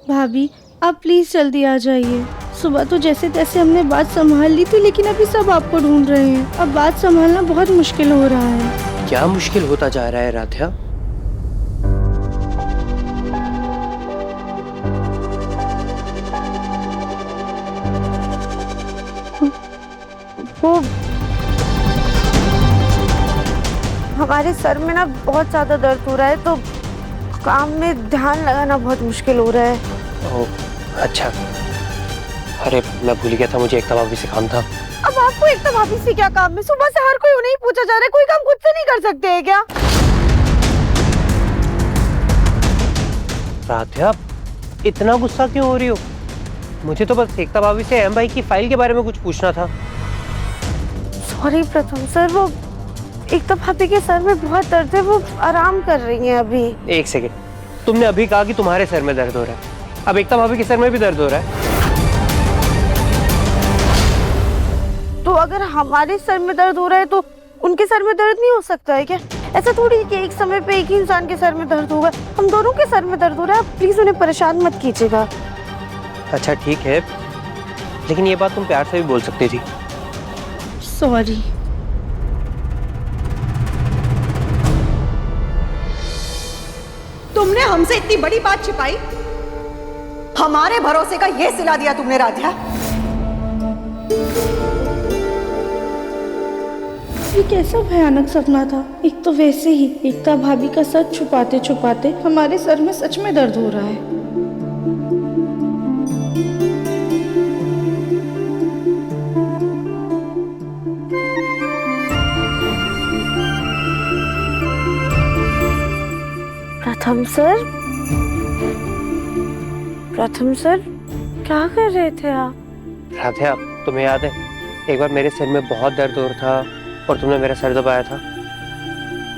भाभी आप प्लीज जल्दी आ जाइए। सुबह तो जैसे तैसे हमने बात संभाल ली थी, लेकिन अभी सब आपको ढूंढ रहे हैं। अब बात संभालना बहुत मुश्किल हो रहा है। क्या मुश्किल होता जा रहा है राध्या? वो हमारे सर में ना बहुत ज्यादा दर्द हो रहा है, तो काम में ध्यान लगाना बहुत मुश्किल हो रहा है। ओह अच्छा, अरे मैं भूल गया था, मुझे एकता भाभी से काम था। अब आपको एकता भाभी से क्या काम है? सुबह से हर कोई उन्हें ही पूछा जा रहा है, कोई काम खुद से नहीं कर सकते हैं क्या? राध्या इतना गुस्सा क्यों हो रही हो? मुझे तो बस एकता भाभी से एम भाई की फाइल के बारे में कुछ पूछना था। सॉरी प्रथम सर, वो एकता भाभी के सर में बहुत दर्द है, वो आराम कर रही हैं अभी। एक सेकेंड, तुमने अभी कहा कि तुम्हारे सर में दर्द हो रहा है, अब एकता भाभी के सर में भी दर्द हो रहा है? तो अगर हमारे सर में दर्द हो रहा है तो उनके सर में दर्द नहीं हो सकता है क्या? ऐसा थोड़ी कि एक समय पे एक ही इंसान के सर में दर्द होगा, हम दोनों के सर में दर्द हो रहा है। आप प्लीज उन्हें परेशान मत कीजिएगा। अच्छा ठीक है, लेकिन ये बात तुम प्यार से भी बोल सकती थी। सॉरी। तुमने हमसे इतनी बड़ी बात छिपाई, हमारे भरोसे का ये सिला दिया तुमने राध्या। ये कैसा भयानक सपना था। एक तो वैसे ही एकता भाभी का सच छुपाते छुपाते हमारे सर में सच में दर्द हो रहा है। प्रथम सर, प्रथम सर क्या कर रहे थे आप? राध्या तुम्हें याद है एक बार मेरे सिर में बहुत दर्द हो रहा था और तुमने मेरा सर दबाया था,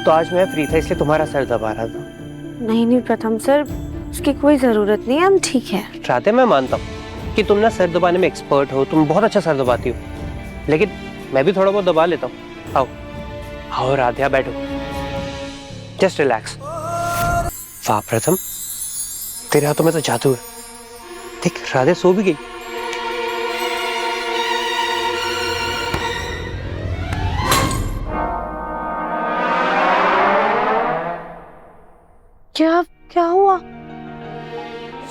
तो आज मैं फ्री था इसलिए तुम्हारा सर दबा रहा था। नहीं नहीं प्रथम सर, उसकी कोई जरूरत नहीं है, हम ठीक है। राधे मैं मानता हूँ कि तुम ना सर दबाने में एक्सपर्ट हो, तुम बहुत अच्छा सर दबाती हो, लेकिन मैं भी थोड़ा बहुत दबा लेता हूँ। आओ आओ राधिया बैठो, जस्ट रिलैक्स। वाह प्रथम, तेरे हाथों में तो जादू है। देख राधे सो भी गई। क्या क्या हुआ?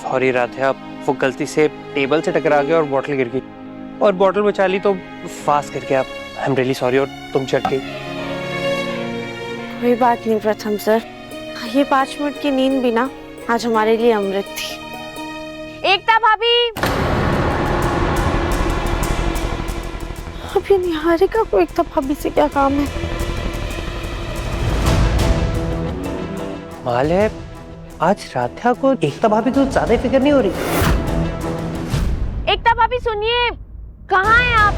सॉरी राधिया, वो गलती से टेबल से टकरा गया और बॉटल गिर गई, और बॉटल बचा ली तो फास्ट करके आप। आई एम रियली सॉरी, और तुम चढ़ गई। कोई बात नहीं प्रथम सर, ये 5 मिनट की नींद भी ना आज हमारे लिए अमृत थी। एकता भाभी, अभी निहारिका को एकता भाभी से क्या काम है? माल है आज राधिया को एकता भाभी को ज्यादा फिक्र नहीं हो रही। एकता भाभी सुनिए, कहाँ हैं आप?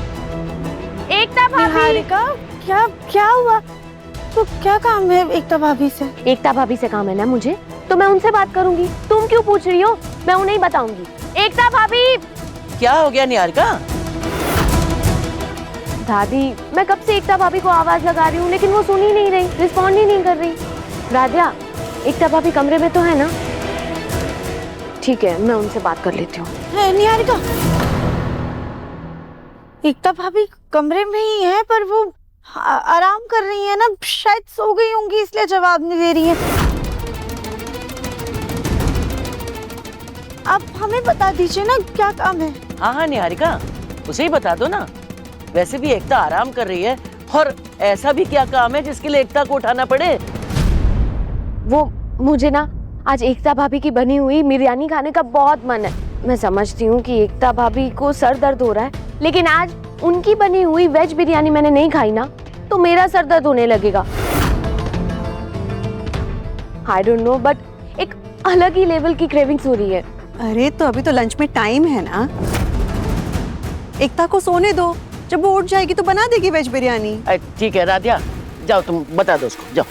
एकता भाभी। निहारिका, क्या क्या हुआ? तो क्या काम है एकता भाभी से? एकता भाभी से काम है ना मुझे, तो मैं उनसे बात करूंगी। तुम क्यों पूछ रही हो? मैं उन्हें ही बताऊंगी। एकता भाभी। क्या हो गया निहारिका? दादी, मैं कब से एकता भाभी को आवाज लगा रही हूँ, लेकिन वो सुन ही नहीं रही, रिस्पॉन्ड ही नहीं कर रही। राधिया, एकता भाभी कमरे में तो है ना? ठीक है, मैं उनसे बात कर लेती हूँ। निहारिका, एकता भाभी कमरे में ही है, पर वो आराम कर रही है ना, शायद सो गई होंगी इसलिए जवाब नहीं दे रही है। आप हमें बता दीजिए ना क्या काम है। हाँ हाँ निहारिका, उसे ही बता दो ना। वैसे भी एकता आराम कर रही है, और ऐसा भी क्या काम है जिसके लिए एकता को उठाना पड़े? वो मुझे ना आज एकता भाभी की बनी हुई बिरयानी खाने का बहुत मन है। मैं समझती हूँ कि एकता भाभी को सर दर्द हो रहा है, लेकिन आज उनकी बनी हुई वेज बिरयानी मैंने नहीं खाई ना, तो मेरा सर दर्द होने लगेगा। आई डोंट नो, बट एक अलग ही लेवल की क्रेविंग्स हो रही है। अरे तो अभी तो लंच में टाइम है ना, एकता को सोने दो, जब वो उठ जाएगी तो बना देगी वेज बिरयानी। ठीक है राधिया, जाओ तुम बता दो उसको, जाओ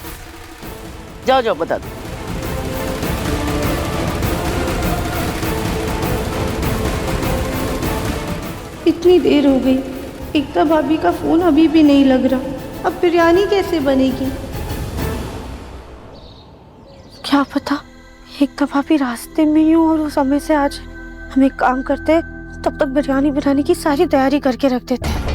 जाओ जाओ बता दो। इतनी देर हो गई, एकता भाभी का फोन अभी भी नहीं लग रहा। अब बिरयानी कैसे बनेगी? क्या पता एकता भाभी रास्ते में ही हूँ और उस समय से आज हम एक काम करते हैं, तब तक बिरयानी बनाने की सारी तैयारी करके रख देते हैं।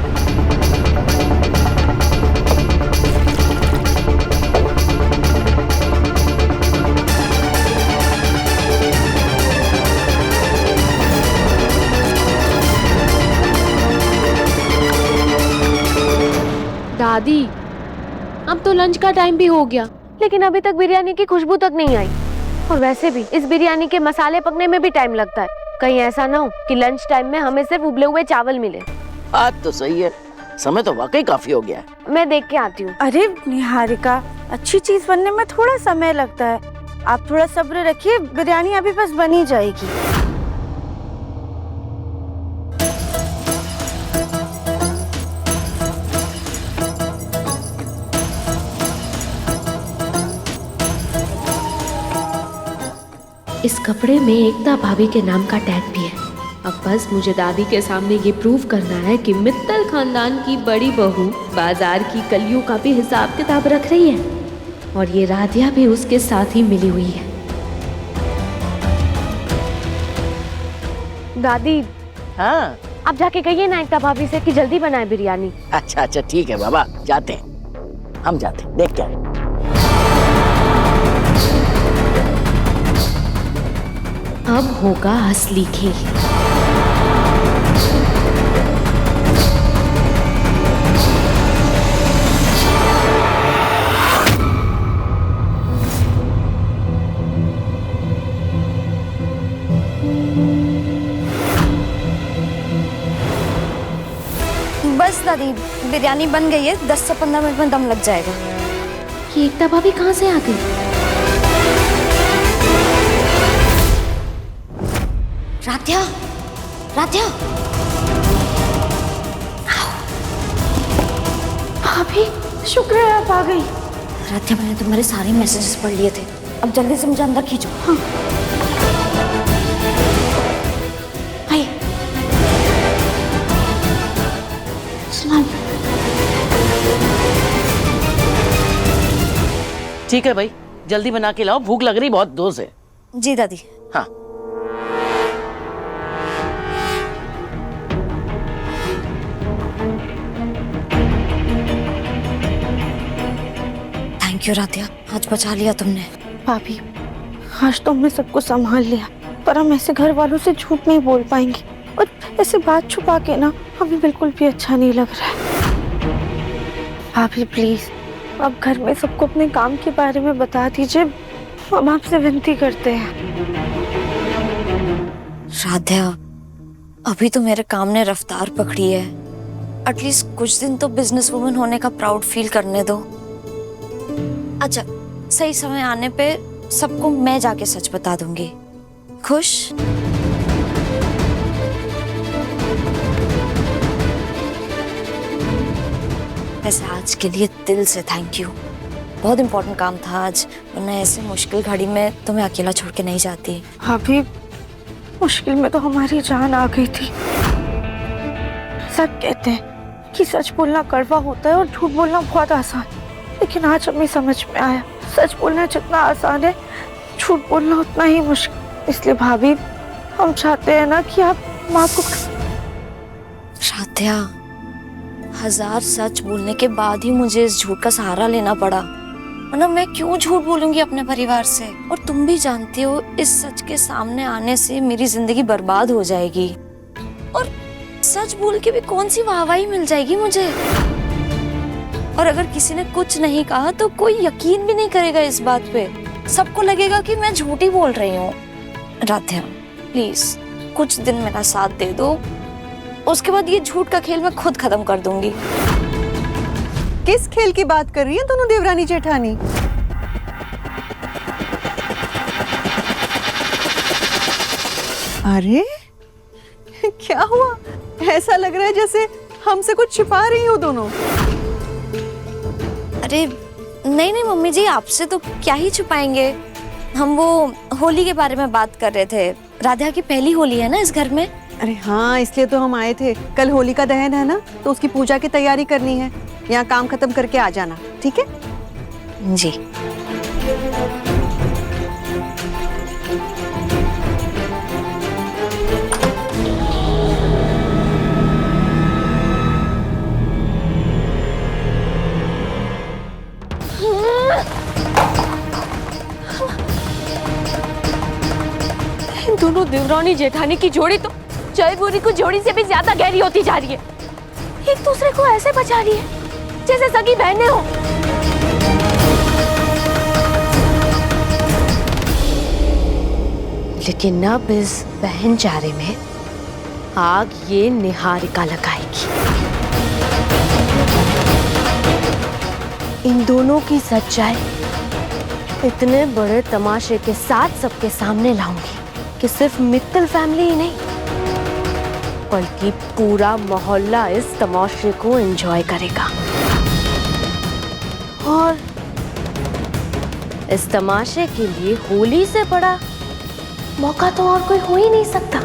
दादी, अब तो लंच का टाइम भी हो गया, लेकिन अभी तक बिरयानी की खुशबू तक नहीं आई। और वैसे भी इस बिरयानी के मसाले पकने में भी टाइम लगता है। कहीं ऐसा ना हो कि लंच टाइम में हमें सिर्फ उबले हुए चावल मिले। बात तो सही है, समय तो वाकई काफी हो गया है। मैं देख के आती हूँ। अरे निहारिका, अच्छी चीज बनने में थोड़ा समय लगता है, आप थोड़ा सब्र रखिए, बिरयानी अभी बस बनी जाएगी। इस कपड़े में एकता भाभी के नाम का टैग भी है। अब बस मुझे दादी के सामने ये प्रूव करना है कि मित्तल खानदान की बड़ी बहू बाजार की कलियों का भी हिसाब किताब रख रही है और ये राधिया भी उसके साथ ही मिली हुई है। दादी, हाँ आप जाके कहिए ना एकता भाभी से कि जल्दी बनाए बिरयानी। अच्छा अच्छा ठीक है बाबा, जाते हैं, हम जाते हैं, देख क्या है। अब होगा असली खेल। बस दादी, बिरयानी बन गई है, 10 से 15 मिनट में दम लग जाएगा। ये एकता भाभी कहाँ से आ गई? राधिया, राधिया, भाभी शुक्र है आप आ गई। राधिया, मैंने तुम्हारे सारे मैसेजेस पढ़ लिए थे, अब जल्दी से मुझे अंदर खींचो। हाँ। आइए। ठीक है भाई, जल्दी बना के लाओ, भूख लग रही बहुत जोर से। जी दादी। हाँ थैंक यू राधिया, आज बचा लिया तुमने। भाभी, आज तो हमने सबको संभाल लिया, पर हम ऐसे घर वालों से झूठ नहीं बोल पाएंगे और ऐसे बात छुपा के ना हमें बिल्कुल भी अच्छा नहीं लग रहा है। भाभी प्लीज, आप घर में सबको अपने काम के बारे में बता दीजिए, हम आपसे विनती करते हैं। राधिया, अभी तो मेरे काम ने रफ्तार पकड़ी है, एटलीस्ट कुछ दिन तो बिजनेस वुमन होने का प्राउड फील करने दो। अच्छा, सही समय आने पे सबको मैं जाके सच बता दूंगी। खुश? वैसे आज के लिए दिल से थैंक यू, बहुत इम्पोर्टेंट काम था आज, वरना ऐसे मुश्किल घड़ी में तुम्हें अकेला छोड़ के नहीं जाती। भाभी, मुश्किल में तो हमारी जान आ गई थी। सब कहते हैं कि सच बोलना कड़वा होता है और झूठ बोलना बहुत आसान, लेकिन आज हमें समझ में आया, सच बोलना जितना आसान है, झूठ बोलना उतना ही मुश्किल। इसलिए भाभी, हम चाहते हैं ना कि आप माँ को। राधिया, 1000 सच बोलने के बाद ही मुझे इस झूठ का सहारा लेना पड़ा, वरना मैं क्यों झूठ बोलूंगी अपने परिवार से। और तुम भी जानती हो, इस सच के सामने आने से मेरी जिंदगी बर्बाद हो जाएगी और सच बोल के भी कौन सी वाहवाही मिल जाएगी मुझे। और अगर किसी ने कुछ नहीं कहा तो कोई यकीन भी नहीं करेगा इस बात पे, सबको लगेगा कि मैं झूठी बोल रही हूँ। राधिया प्लीज, कुछ दिन मेरा साथ दे दो, उसके बाद ये झूठ का खेल मैं खुद खत्म कर दूंगी। किस खेल की बात कर रही है दोनों देवरानी जेठानी? अरे क्या हुआ? ऐसा लग रहा है जैसे हमसे कुछ छिपा रही हो दोनों। अरे नहीं नहीं मम्मी जी, आपसे तो क्या ही छुपाएंगे, हम वो होली के बारे में बात कर रहे थे। राधा की पहली होली है ना इस घर में। अरे हाँ, इसलिए तो हम आए थे। कल होली का दहन है ना, तो उसकी पूजा की तैयारी करनी है। यहाँ काम खत्म करके आ जाना, ठीक है? जी। इन दोनों देवरानी जेठानी की जोड़ी तो जयपुरी को जोड़ी से भी ज्यादा गहरी होती जा रही है। एक दूसरे को ऐसे बचा रही है जैसे सगी बहनें हो। लेकिन अब इस बहनचारे में आग ये निहारिका लगाएगी। इन दोनों की सच्चाई इतने बड़े तमाशे के साथ सबके सामने लाऊंगी कि सिर्फ मित्तल फैमिली ही नहीं बल्कि पूरा मोहल्ला इस तमाशे को एंजॉय करेगा। और इस तमाशे के लिए होली से बड़ा मौका तो और कोई हो ही नहीं सकता।